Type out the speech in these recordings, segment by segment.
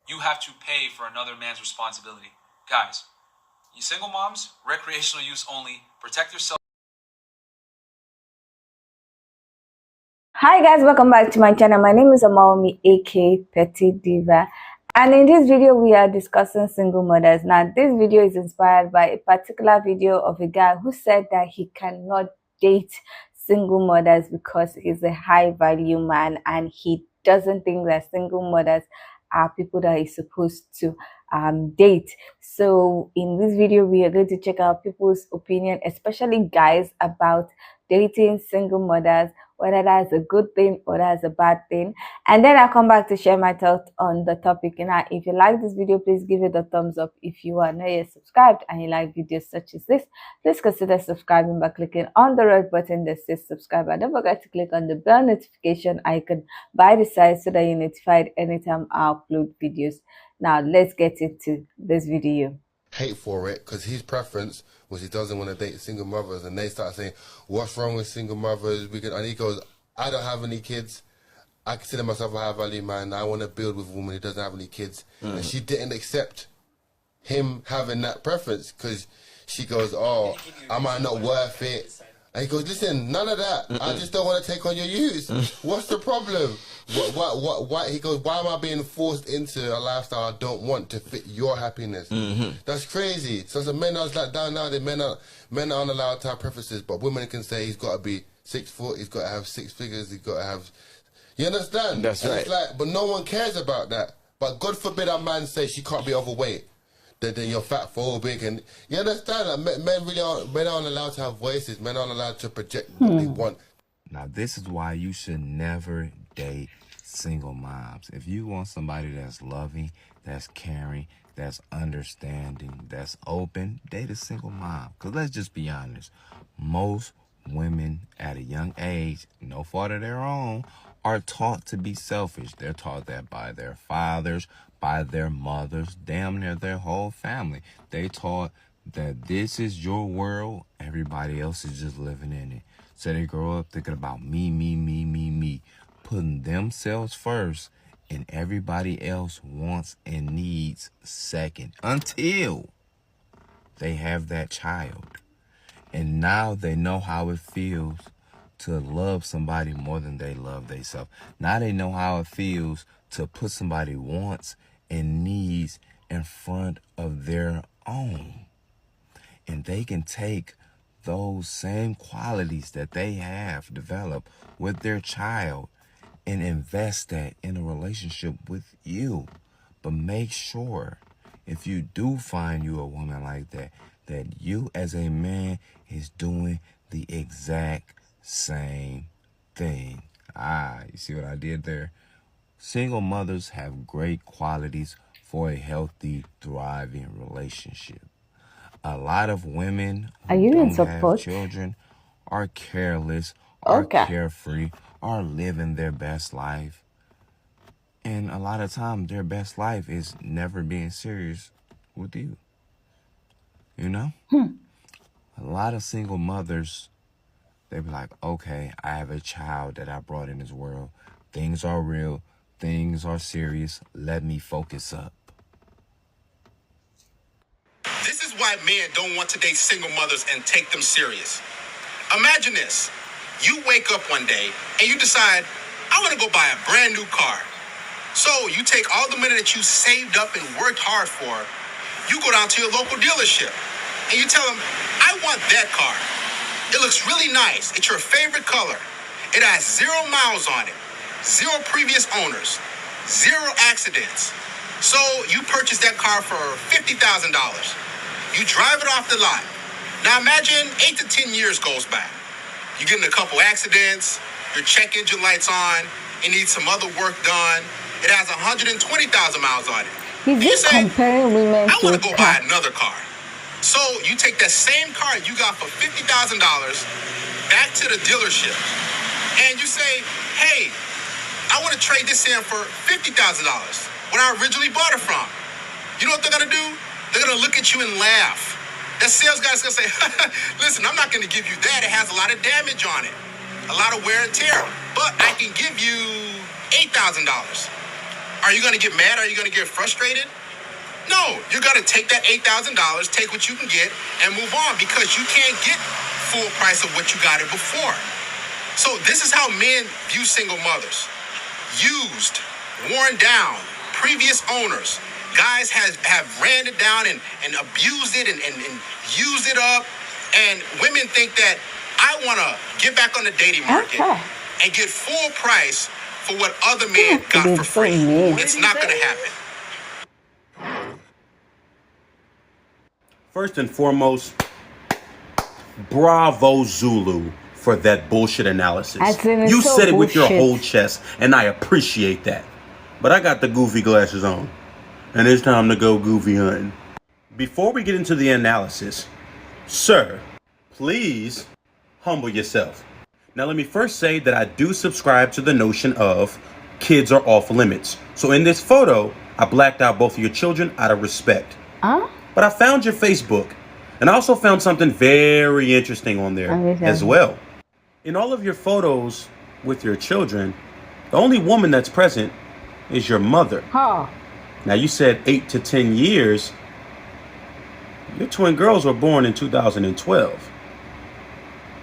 you have to pay for another man's responsibility. Guys, you single moms, recreational use only. Protect yourself. Hi guys, welcome back to my channel. My name is Amaomi, aka Petty Diva, and in this video we are discussing single mothers. Now this video is inspired by a particular video of a guy who said that he cannot date single mothers because he's a high value man and he doesn't think that single mothers are people that he's supposed to date. So in this video we are going to check out people's opinion, especially guys, about dating single mothers, whether that's a good thing or that's a bad thing. And then I'll come back to share my thoughts on the topic. And if you like this video, please give it a thumbs up. If you are not yet subscribed and you like videos such as this, please consider subscribing by clicking on the red button that says subscribe. And don't forget to click on the bell notification icon by the side so that you're notified anytime I upload videos. Now let's get into this video. Hate for it because his preference was he doesn't want to date single mothers, and they start saying, what's wrong with single mothers? And he goes, I don't have any kids. I consider myself a high value man. I want to build with a woman who doesn't have any kids. And she didn't accept him having that preference because she goes, oh, am I not worth it? And he goes, listen, none of that. I just don't want to take on your use. What's the problem? What? He goes, why am I being forced into a lifestyle I don't want to fit your happiness? That's crazy. So some men are like down now. Men aren't allowed to have preferences, but women can say he's got to be 6 foot. He's got to have 6 figures. He's got to have. You understand? That's right. It's like, but no one cares about that. But God forbid a man say she can't be overweight. Then you're fat phobic, and you understand that men aren't allowed to have voices. Men aren't allowed to project what they want. Now, this is why you should never date single moms. If you want somebody that's loving, that's caring, that's understanding, that's open, date a single mom. Because let's just be honest, most women at a young age, no fault of their own, are taught to be selfish. They're taught that by their fathers, by their mothers, damn near their whole family. They taught that this is your world, everybody else is just living in it. So they grow up thinking about me, putting themselves first, and everybody else wants and needs second until they have that child. And now they know how it feels to love somebody more than they love themselves. Now they know how it feels to put somebody wants and needs in front of their own. And they can take those same qualities that they have developed with their child and invest that in a relationship with you. But make sure, if you do find you a woman like that, that you as a man is doing the exact same thing. You see what I did there? Single mothers have great qualities for a healthy, thriving relationship. A lot of women who don't have children are careless, are carefree, are living their best life. And a lot of times their best life is never being serious with you. You know? A lot of single mothers, they be like, okay, I have a child that I brought in this world. Things are real. Things are serious. Let me focus up. This is why men don't want to date single mothers and take them serious. Imagine this. You wake up one day and you decide, I want to go buy a brand new car. So you take all the money that you saved up and worked hard for, you go down to your local dealership and you tell them, I want that car. It looks really nice. It's your favorite color. It has 0 miles on it, 0 previous owners, 0 accidents. So you purchase that car for $50,000. You drive it off the lot. Now imagine 8 to 10 years goes by. You get in a couple accidents, your check engine light's on, it needs some other work done. It has 120,000 miles on it. He's comparing women I want to go buy another car. So you take that same car you got for $50,000 back to the dealership and you say, hey, I want to trade this in for $50,000 when I originally bought it from. You know what they're going to do? They're going to look at you and laugh. That sales guy's going to say, listen, I'm not going to give you that. It has a lot of damage on it, a lot of wear and tear, but I can give you $8,000. Are you going to get mad? Are you going to get frustrated? No, you're going to take that $8,000, take what you can get, and move on because you can't get full price of what you got it before. So this is how men view single mothers. Used, worn down, previous owners. Guys have ran it down and abused it and used it up. And women think that I want to get back on the dating market and get full price for what other men got for free. It's not going to happen. First and foremost, bravo Zulu for that bullshit analysis. You said it with your whole chest, and I appreciate that. But I got the goofy glasses on, and it's time to go goofy hunting. Before we get into the analysis, sir, please humble yourself. Now let me first say that I do subscribe to the notion of kids are off limits. So in this photo, I blacked out both of your children out of respect. But I found your Facebook, and I also found something very interesting on there as well. In all of your photos with your children, the only woman that's present is your mother. Now you said 8 to 10 years. Your twin girls were born in 2012.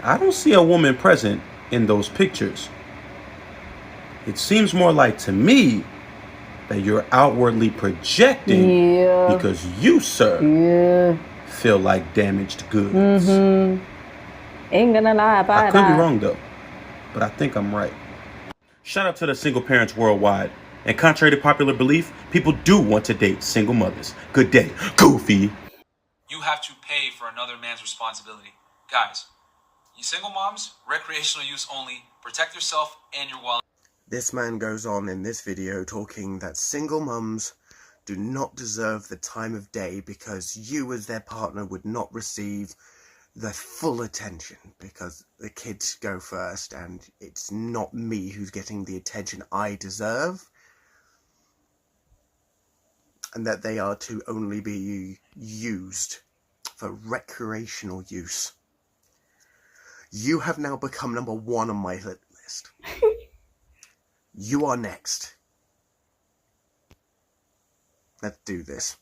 I don't see a woman present in those pictures. It seems more like to me that you're outwardly projecting because you, sir, feel like damaged goods. Ain't gonna lie about I could be wrong though, but I think I'm right. Shout out to the single parents worldwide. And contrary to popular belief, people do want to date single mothers. Good day, Goofy. You have to pay for another man's responsibility. Guys, you single moms, recreational use only. Protect yourself and your wallet. This man goes on in this video talking that single mums do not deserve the time of day because you as their partner would not receive the full attention because the kids go first and it's not me who's getting the attention I deserve, and that they are to only be used for recreational use. You have now become number one on my list. You are next. Let's do this.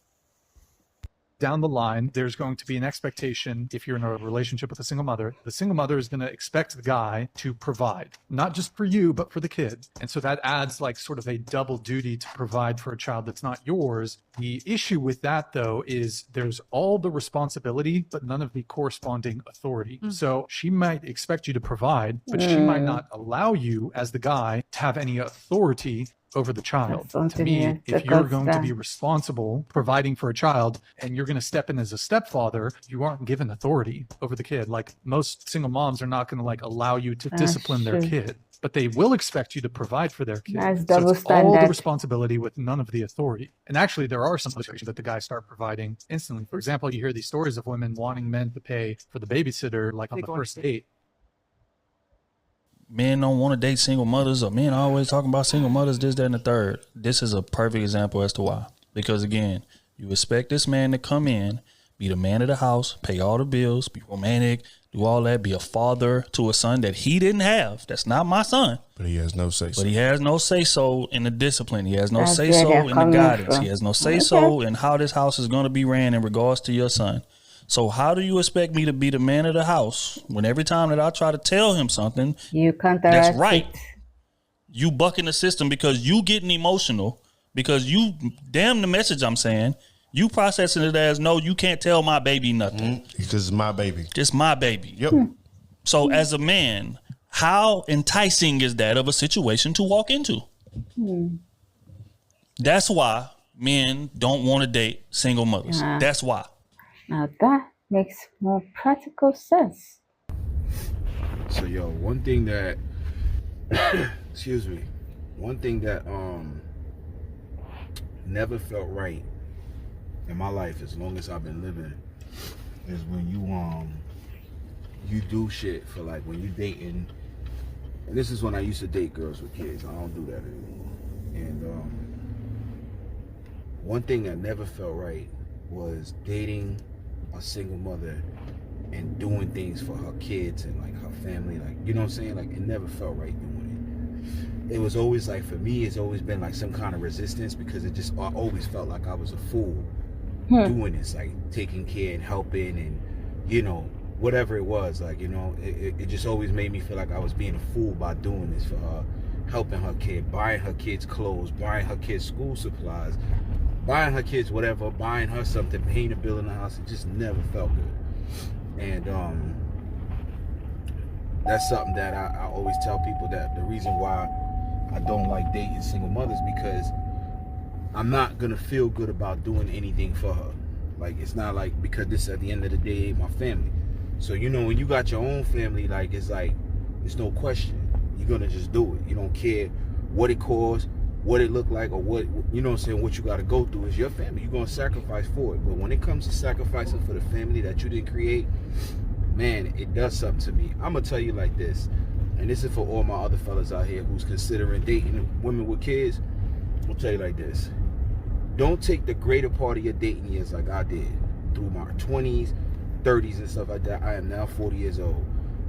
Down the line, there's going to be an expectation, if you're in a relationship with a single mother, the single mother is going to expect the guy to provide, not just for you, but for the kid. And so that adds like sort of a double duty to provide for a child that's not yours. The issue with that, though, is there's all the responsibility, but none of the corresponding authority. So she might expect you to provide, but she might not allow you as the guy to have any authority over the child. To me, if you're going to be responsible providing for a child and you're going to step in as a stepfather, you aren't given authority over the kid. Like most single moms are not going to like allow you to discipline their kid, but they will expect you to provide for their kid. So it's all the responsibility with none of the authority. And actually, there are some situations that the guys start providing instantly. For example, you hear these stories of women wanting men to pay for the babysitter like on the first date. Men don't want to date single mothers, or men always talking about single mothers, this, that, and the third. This is a perfect example as to why. Because again, you expect this man to come in, be the man of the house, pay all the bills, be romantic, do all that, be a father to a son that he didn't have. That's not my son. But he has no say so. But he has no say so in the discipline. He has no say so in the guidance. He has no say so in how this house is going to be ran in regards to your son. So how do you expect me to be the man of the house when every time that I try to tell him something that's right, you bucking the system because you getting emotional, because you, damn the message I'm saying, you processing it as, no, you can't tell my baby nothing. Because it's my baby. It's my baby. Yep. So as a man, how enticing is that of a situation to walk into? That's why men don't want to date single mothers. That's why. Now that makes more practical sense. So yo, one thing that excuse me, one thing that never felt right in my life as long as I've been living is when you do shit for, like, when you dating, and this is when I used to date girls with kids. I don't do that anymore. And one thing that never felt right was dating a single mother and doing things for her kids and like her family, like, you know what I'm saying? Like, it never felt right doing it was always like, for me, it's always been like some kind of resistance, because I always felt like I was a fool doing this, like taking care and helping and, you know, whatever it was, like, you know, it just always made me feel like I was being a fool by doing this for her, helping her kid, buying her kids clothes, buying her kids school supplies, buying her kids whatever, buying her something, paying a bill in the house. It just never felt good. And that's something that I always tell people, that the reason why I don't like dating single mothers, because I'm not gonna feel good about doing anything for her. Like, it's not like, because this at the end of the day my family. So, you know, when you got your own family, like, it's no question, you're gonna just do it. You don't care what it costs, what it look like, or what, you know what I'm saying, what you gotta go through. Is your family, you're gonna sacrifice for it. But when it comes to sacrificing for the family that you didn't create, man, it does something to me. I'm gonna tell you like this, and this is for all my other fellas out here who's considering dating women with kids. I'll tell you like this: don't take the greater part of your dating years like I did through my 20s, 30s, and stuff like that. I am now 40 years old,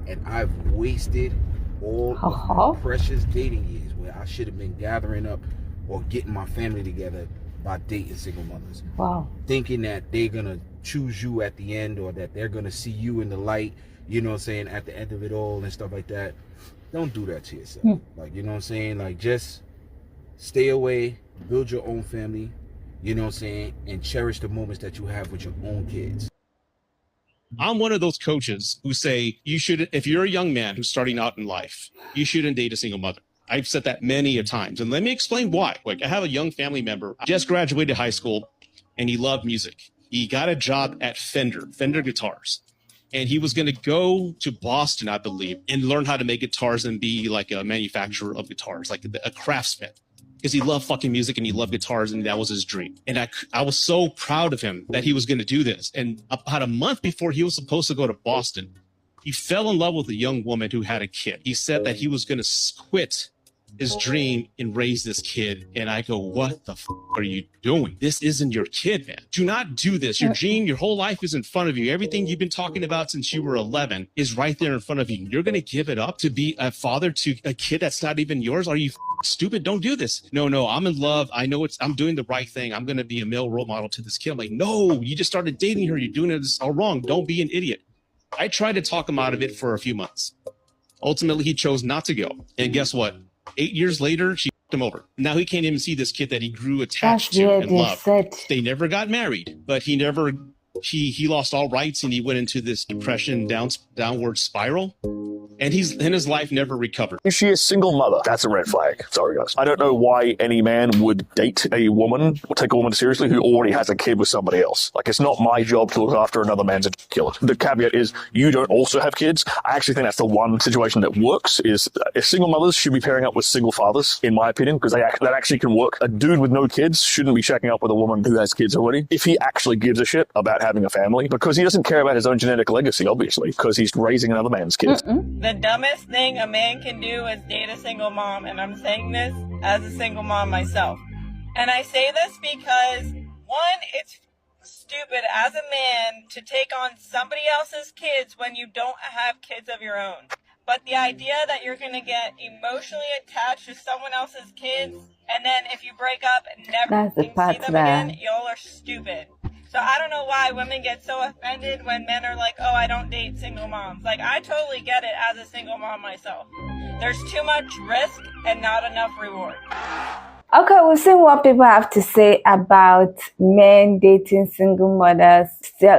and I've wasted all of my precious dating years where I should have been gathering up or getting my family together by dating single mothers. Wow. Thinking that they're gonna choose you at the end, or that they're gonna see you in the light, you know what I'm saying, at the end of it all and stuff like that. Don't do that to yourself. Like, you know what I'm saying? Like, just stay away, build your own family, you know what I'm saying, and cherish the moments that you have with your own kids. I'm one of those coaches who say you should, if you're a young man who's starting out in life, you shouldn't date a single mother. I've said that many a times, and let me explain why. Like, I have a young family member, just graduated high school, and he loved music. He got a job at Fender Guitars, and he was going to go to Boston, I believe, and learn how to make guitars and be like a manufacturer of guitars, like a craftsman, because he loved fucking music and he loved guitars, and that was his dream. And I was so proud of him that he was going to do this. And about a month before he was supposed to go to Boston, he fell in love with a young woman who had a kid. He said that he was going to quit his dream and raise this kid. And I go, what the are you doing? This isn't your kid, man. Do not do this. Your dream, your whole life is in front of you. Everything you've been talking about since you were 11 is right there in front of you. You're going to give it up to be a father to a kid that's not even yours? Are you stupid? Don't do this. No, I'm in love. I know I'm doing the right thing. I'm going to be a male role model to this kid. I'm like, no, you just started dating her. You're doing it all wrong. Don't be an idiot. I tried to talk him out of it for a few months. Ultimately, he chose not to go. And guess what? 8 years later, she fucked him over. Now he can't even see this kid that he grew attached to and loved. They never got married, but he lost all rights, and he went into this depression, downward spiral. And his life never recovered. If she is a single mother, that's a red flag. Sorry, guys. I don't know why any man would date a woman or take a woman seriously who already has a kid with somebody else. Like, it's not my job to look after another man's killer. The caveat is you don't also have kids. I actually think that's the one situation that works, is if single mothers should be pairing up with single fathers, in my opinion, because that actually can work. A dude with no kids shouldn't be checking up with a woman who has kids already. If he actually gives a shit about having a family, because he doesn't care about his own genetic legacy, obviously, because he's raising another man's kids. The dumbest thing a man can do is date a single mom, and I'm saying this as a single mom myself. And I say this because, one, it's stupid as a man to take on somebody else's kids when you don't have kids of your own. But the idea that you're going to get emotionally attached to someone else's kids, and then if you break up and never see them again, y'all are stupid. So I don't know why women get so offended when men are like, oh, I don't date single moms. Like, I totally get it as a single mom myself. There's too much risk and not enough reward. Okay, we'll see what people have to say about men dating single mothers.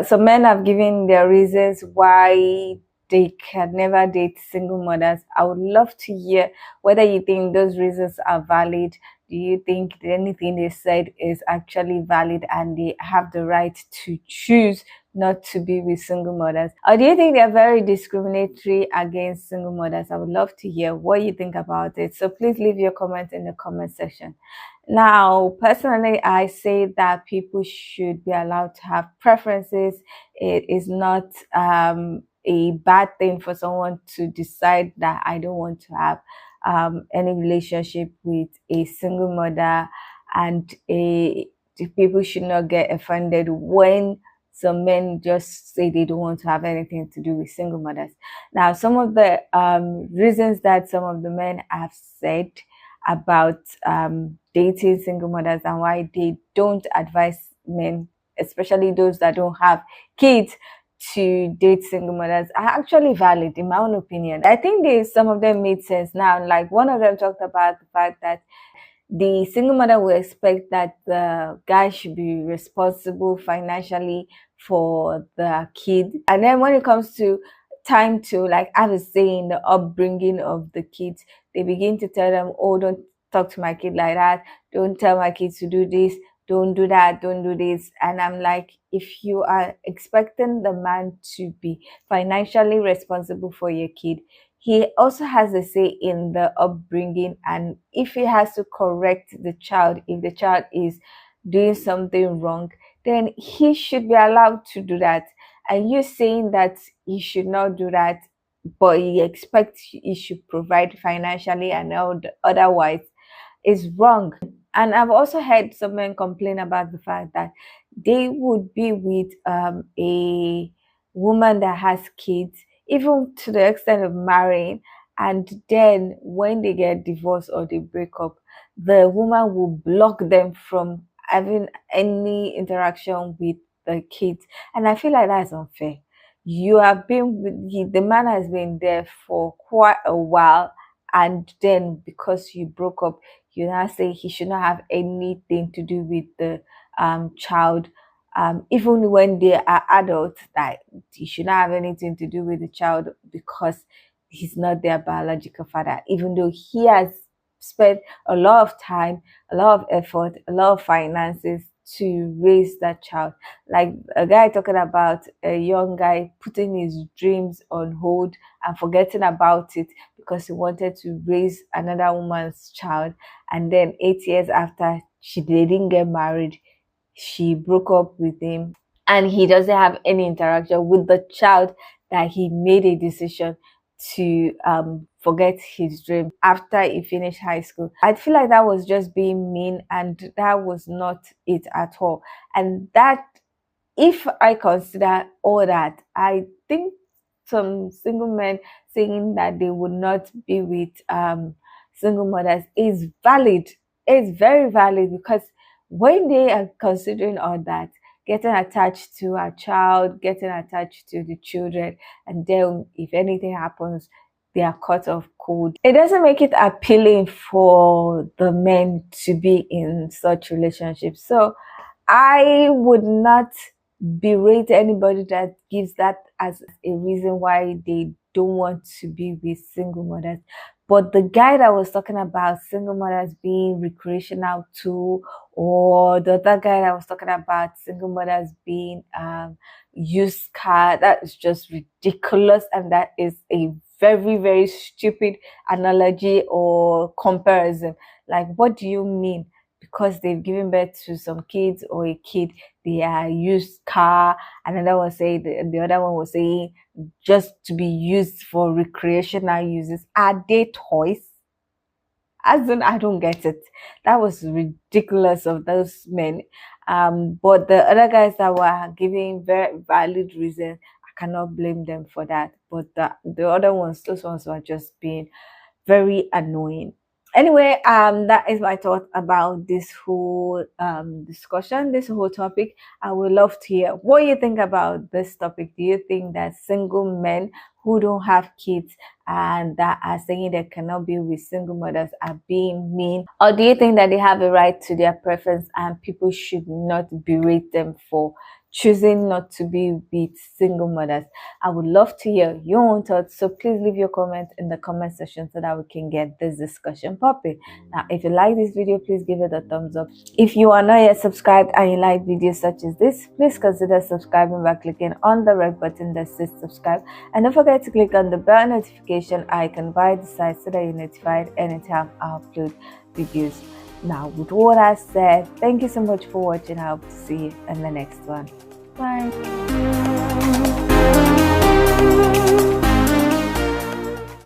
So men have given their reasons why they can never date single mothers. I would love to hear whether you think those reasons are valid. Do you think anything they said is actually valid and they have the right to choose not to be with single mothers? Or do you think they're very discriminatory against single mothers? I would love to hear what you think about it. So please leave your comments in the comment section. Now, personally, I say that people should be allowed to have preferences. It is not a bad thing for someone to decide that I don't want to have any relationship with a single mother, and the people should not get offended when some men just say they don't want to have anything to do with single mothers. Now, some of the reasons that some of the men have said, about dating single mothers and why they don't advise men, especially those that don't have kids, to date single mothers are actually valid in my own opinion. I think some of them made sense now. Like one of them talked about the fact that the single mother will expect that the guy should be responsible financially for the kid. And then when it comes to time to like have a say in the upbringing of the kids, they begin to tell them, oh, don't talk to my kid like that. Don't tell my kids to do this. Don't do that. Don't do this. And I'm like, if you are expecting the man to be financially responsible for your kid, he also has a say in the upbringing, and if he has to correct the child, if the child is doing something wrong, then he should be allowed to do that. And you saying that he should not do that, but he expects he should provide financially and otherwise, is wrong. And I've also heard some men complain about the fact that they would be with a woman that has kids, even to the extent of marrying, and then when they get divorced or they break up, the woman will block them from having any interaction with the kids. And I feel like that's unfair. You have been with the man has been there for quite a while, and then because you broke up, you now say he should not have anything to do with the child, even when they are adults, that he should not have anything to do with the child because he's not their biological father, even though he has spent a lot of time, a lot of effort, a lot of finances to raise that child. Like a guy talking about a young guy putting his dreams on hold and forgetting about it because he wanted to raise another woman's child, and then 8 years after they didn't get married, she broke up with him, and he doesn't have any interaction with the child that he made a decision to forget his dream after he finished high school. I feel like that was just being mean, and that was not it at all. And that, if I consider all that, I think some single men saying that they would not be with single mothers is valid. It's very valid, because when they are considering all that, getting attached to a child, getting attached to the children, and then if anything happens, they are cut off cold. It doesn't make it appealing for the men to be in such relationships. So I would not berate anybody that gives that as a reason why they don't want to be with single mothers. But the guy that was talking about single mothers being recreational too, or the other guy that was talking about single mothers being used car, that is just ridiculous, and that is a very, very stupid analogy or comparison. Like, what do you mean? Because they've given birth to some kids or a kid, they are used car. Another one say the other one was saying just to be used for recreational uses. Are they toys? As in, I don't get it. That was ridiculous of those men. But the other guys that were giving very valid reasons, I cannot blame them for that. But the other ones, those ones were just being very annoying. Anyway, that is my thought about this whole discussion, this whole topic. I would love to hear what you think about this topic. Do you think that single men who don't have kids and that are saying they cannot be with single mothers are being mean? Or do you think that they have a right to their preference and people should not berate them for choosing not to be with single mothers? I would love to hear your own thoughts, so please leave your comments in the comment section so that we can get this discussion popping. Now, if you like this video, please give it a thumbs up. If you are not yet subscribed and you like videos such as this, please consider subscribing by clicking on the red button that says subscribe, and don't forget to click on the bell notification icon by the side so that you're notified anytime I upload videos. Now, with what I said, thank you so much for watching. I hope to see you in the next one. Bye.